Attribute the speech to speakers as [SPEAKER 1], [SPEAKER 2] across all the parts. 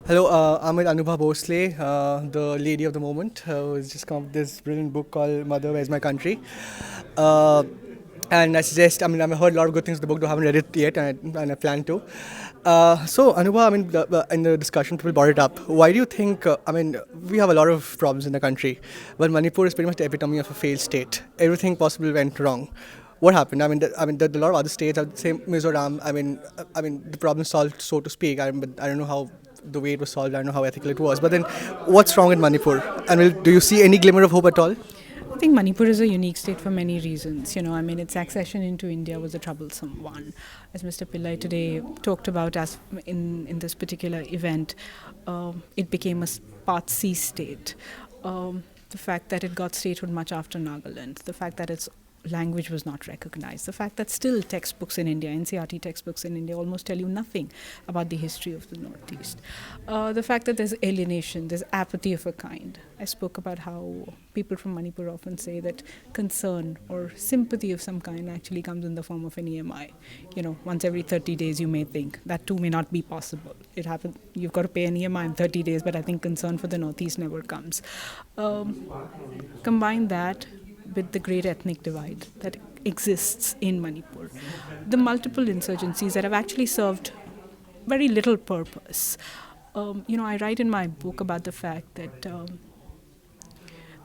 [SPEAKER 1] Hello, I'm with Anubha Bhonsle, the lady of the moment, who has just come up with this brilliant book called Mother, Where's My Country? Uh, and I suggest, I've heard a lot of good things of the book, though I haven't read it yet, and I plan to. So, Anubha, in the discussion, people brought it up. Why do you think, we have a lot of problems in the country, but Manipur is pretty much the epitome of a failed state. Everything possible went wrong. What happened? A lot of other states have the same Mizoram. The problem solved, so to speak. But I don't know how the way it was solved. I don't know how ethical it was. But then, what's wrong in Manipur? Do you see any glimmer of hope at all?
[SPEAKER 2] I think Manipur is a unique state for many reasons. Its accession into India was a troublesome one. As Mr. Pillai today talked about as in this particular event, it became a Part C state. The fact that it got statehood much after Nagaland, the fact that its language was not recognized, the fact that still textbooks in India, NCRT textbooks in India, almost tell you nothing about the history of the Northeast, the fact that there's alienation, there's apathy of a kind. I spoke about how people from Manipur often say that concern or sympathy of some kind actually comes in the form of an EMI. Once every 30 days you may think that too may not be possible. It happens, you've got to pay an EMI in 30 days, but I think concern for the Northeast never comes. Combine that with the great ethnic divide that exists in Manipur, the multiple insurgencies that have actually served very little purpose. I write in my book about the fact that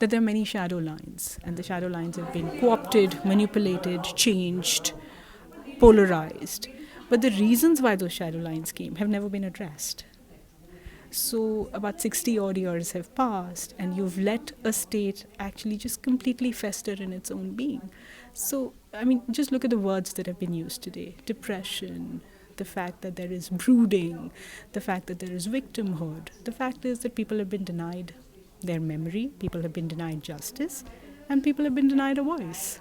[SPEAKER 2] there are many shadow lines, and the shadow lines have been co-opted, manipulated, changed, polarized. But the reasons why those shadow lines came have never been addressed. So about 60 odd years have passed, and you've let a state actually just completely fester in its own being. So, just look at the words that have been used today. Depression, the fact that there is brooding, the fact that there is victimhood. The fact is that people have been denied their memory, people have been denied justice, and people have been denied a voice.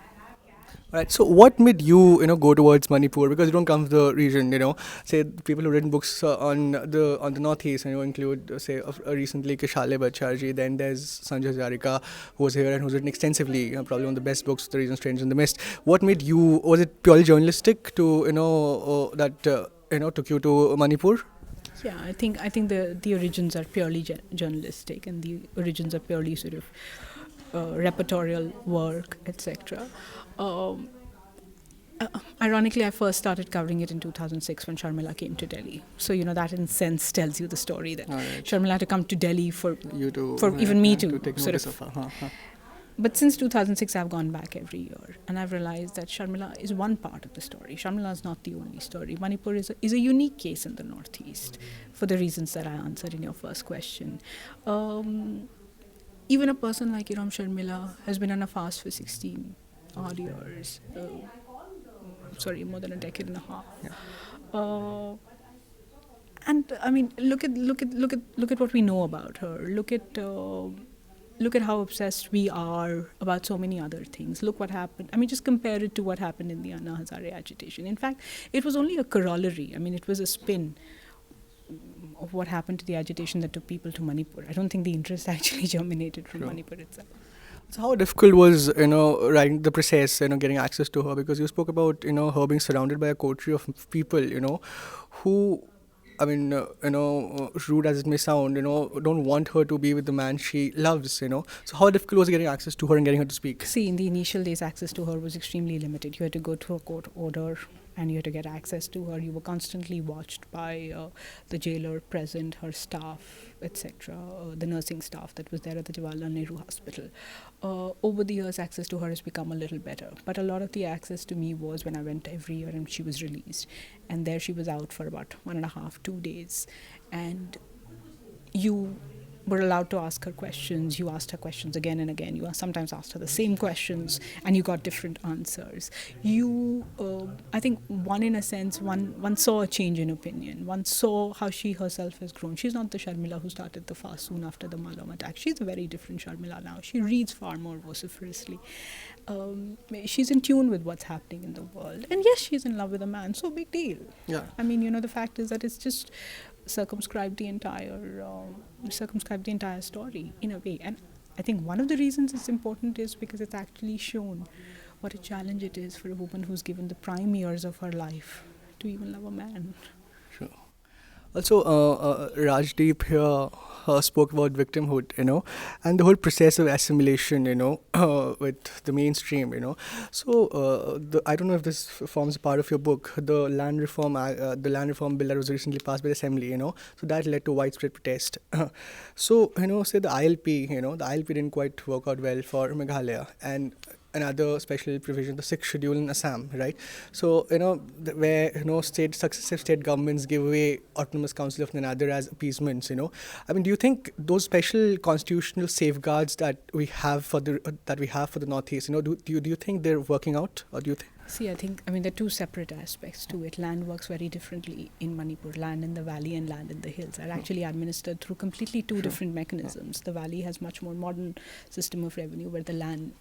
[SPEAKER 1] Right. So, what made you, go towards Manipur? Because you don't come from the region. Say people who've written books on the northeast, include say recently Kishale Bhattacharjee. Then there's Sanjay Hazarika, who was here and who's written extensively, probably one of the best books, The Reason Strangers in the Mist. What made you? Was it purely journalistic to that took you to Manipur?
[SPEAKER 2] Yeah, I think the origins are purely journalistic, and the origins are purely sort of repertorial work, etc. Um, Ironically, I first started covering it in 2006 when Sharmila came to Delhi. So that in sense tells you the story that
[SPEAKER 1] Right.
[SPEAKER 2] Sharmila had to come to Delhi for
[SPEAKER 1] You to
[SPEAKER 2] for even me to
[SPEAKER 1] take
[SPEAKER 2] sort
[SPEAKER 1] notice
[SPEAKER 2] of.
[SPEAKER 1] of her. Huh.
[SPEAKER 2] But since 2006, I've gone back every year, and I've realized that Sharmila is one part of the story. Sharmila is not the only story. Manipur is a unique case in the Northeast for the reasons that I answered in your first question. Um, Even a person like Iram Sharmila has been on a fast for 16 odd years. Sorry, more than a decade and a half.
[SPEAKER 1] Yeah.
[SPEAKER 2] Uh, and look at what we know about her. Look at how obsessed we are about so many other things. Look what happened. Just compare it to what happened in the Anna Hazare agitation. In fact, it was only a corollary. it was a spin of what happened to the agitation that took people to Manipur. I don't think the interest actually germinated from
[SPEAKER 1] Sure.
[SPEAKER 2] Manipur itself.
[SPEAKER 1] So how difficult was writing the process, getting access to her, because you spoke about her being surrounded by a coterie of people, who, rude as it may sound, don't want her to be with the man she loves. So how difficult was getting access to her and getting her to speak?
[SPEAKER 2] See, in the initial days, access to her was extremely limited. You had to go through a court order and you had to get access to her. You were constantly watched by the jailer present, her staff, etc., the nursing staff that was there at the Jawaharlal Nehru Hospital. Over the years, access to her has become a little better. But a lot of the access to me was when I went every year and she was released. And there she was out for about 1.5, 2 days. And you were allowed to ask her questions. You asked her questions again and again. You sometimes asked her the same questions and you got different answers. I think one saw a change in opinion. One saw how she herself has grown. She's not the Sharmila who started the fast soon after the Malom attack. She's a very different Sharmila now. She reads far more vociferously. She's in tune with what's happening in the world. And yes, she's in love with a man. So big deal.
[SPEAKER 1] Yeah.
[SPEAKER 2] The fact is that it's just circumscribed the entire story in a way. And I think one of the reasons it's important is because it's actually shown what a challenge it is for a woman who's given the prime years of her life to even love a man.
[SPEAKER 1] Sure. Also, Rajdeep here spoke about victimhood, and the whole process of assimilation, with the mainstream, So, I don't know if this forms a part of your book. The land reform bill that was recently passed by the assembly, so that led to widespread protest. So, say the ILP, the ILP didn't quite work out well for Meghalaya, and another special provision, the sixth schedule in Assam, right? So, where, successive state governments give away autonomous council of another as appeasements, I mean, do you think those special constitutional safeguards that we have for the Northeast, do you think they're working out, or do you think?
[SPEAKER 2] See, I mean, there are two separate aspects to it. Land works very differently in Manipur. Land in the valley and land in the hills are actually administered through completely two different mechanisms. The valley has much more modern system of revenue, where the land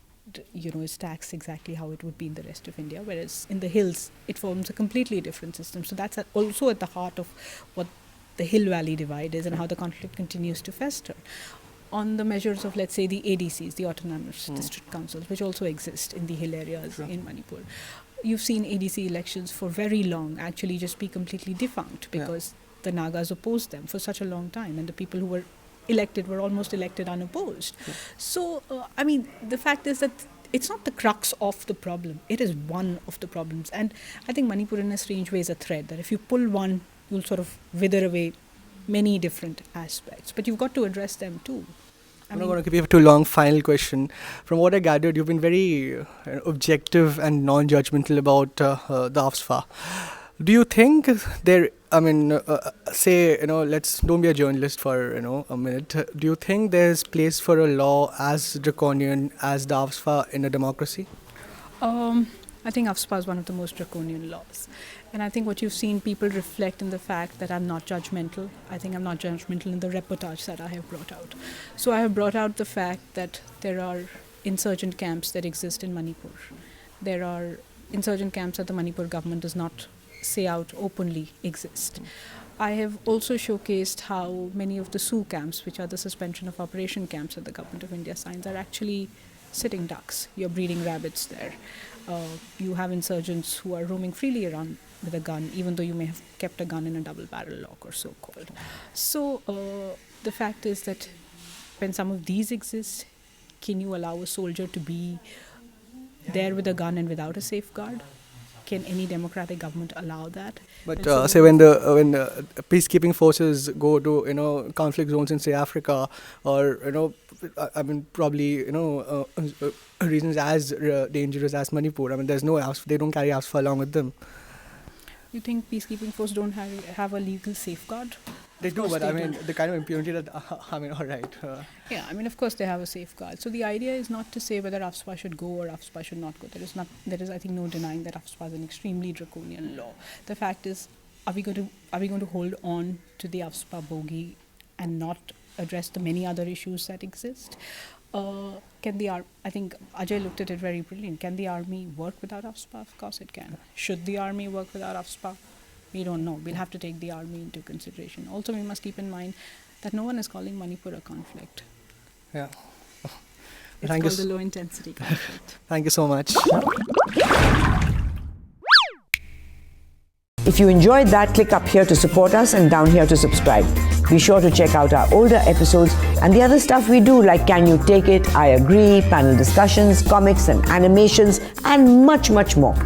[SPEAKER 2] is taxed exactly how it would be in the rest of India, whereas in the hills it forms a completely different system. So that's also at the heart of what the hill valley divide is and how the conflict continues to fester. On the measures of, let's say, the ADCs, the autonomous district councils, which also exist in the hill areas in Manipur, you've seen ADC elections for very long actually just be completely defunct because the Nagas opposed them for such a long time, and the people who were elected were almost elected unopposed. So, I mean, the fact is that it's not the crux of the problem. It is one of the problems. And I think Manipur in a strange way is a thread that if you pull one, you'll sort of wither away many different aspects. But you've got to address them too.
[SPEAKER 1] I'm not going to keep you for too long. Final question. From what I gathered, you've been very objective and non-judgmental about the AFSFA. Do you think let's don't be a journalist for a minute. Do you think there's place for a law as draconian as the AFSFA in a democracy?
[SPEAKER 2] I think AFSPA is one of the most draconian laws. And I think what you've seen people reflect in the fact that I'm not judgmental. I think I'm not judgmental in the reportage that I have brought out. So I have brought out the fact that there are insurgent camps that exist in Manipur. There are insurgent camps that the Manipur government does not say out openly exist. I have also showcased how many of the SU camps, which are the suspension of operation camps that the government of India signs, are actually sitting ducks. You're breeding rabbits there. You have insurgents who are roaming freely around with a gun, even though you may have kept a gun in a double barrel lock or so called. So the fact is that when some of these exist, can you allow a soldier to be there with a gun and without a safeguard? Can any democratic government allow that?
[SPEAKER 1] But say when the peacekeeping forces go to conflict zones in, say, Africa, or probably regions as dangerous as Manipur. I mean, there's no AFSFA. They don't carry AFSFA along with them.
[SPEAKER 2] You think peacekeeping forces don't have a legal safeguard?
[SPEAKER 1] They do, but I mean, the kind of impunity that, all right.
[SPEAKER 2] Yeah, I mean, of course they have a safeguard. So the idea is not to say whether AFSPA should go or AFSPA should not go. There is, I think, no denying that AFSPA is an extremely draconian law. The fact is, are we going to hold on to the AFSPA bogey and not address the many other issues that exist? I think Ajay looked at it very brilliant. Can the army work without AFSPA? Of course it can. Should the army work without AFSPA? We don't know. We'll have to take the army into consideration. Also, we must keep in mind that no one is calling Manipur a conflict.
[SPEAKER 1] Yeah.
[SPEAKER 2] It's called a low-intensity conflict.
[SPEAKER 1] Thank you so much.
[SPEAKER 3] If you enjoyed that, click up here to support us and down here to subscribe. Be sure to check out our older episodes and the other stuff we do, like Can You Take It, I Agree, panel discussions, comics and animations, and much, much more.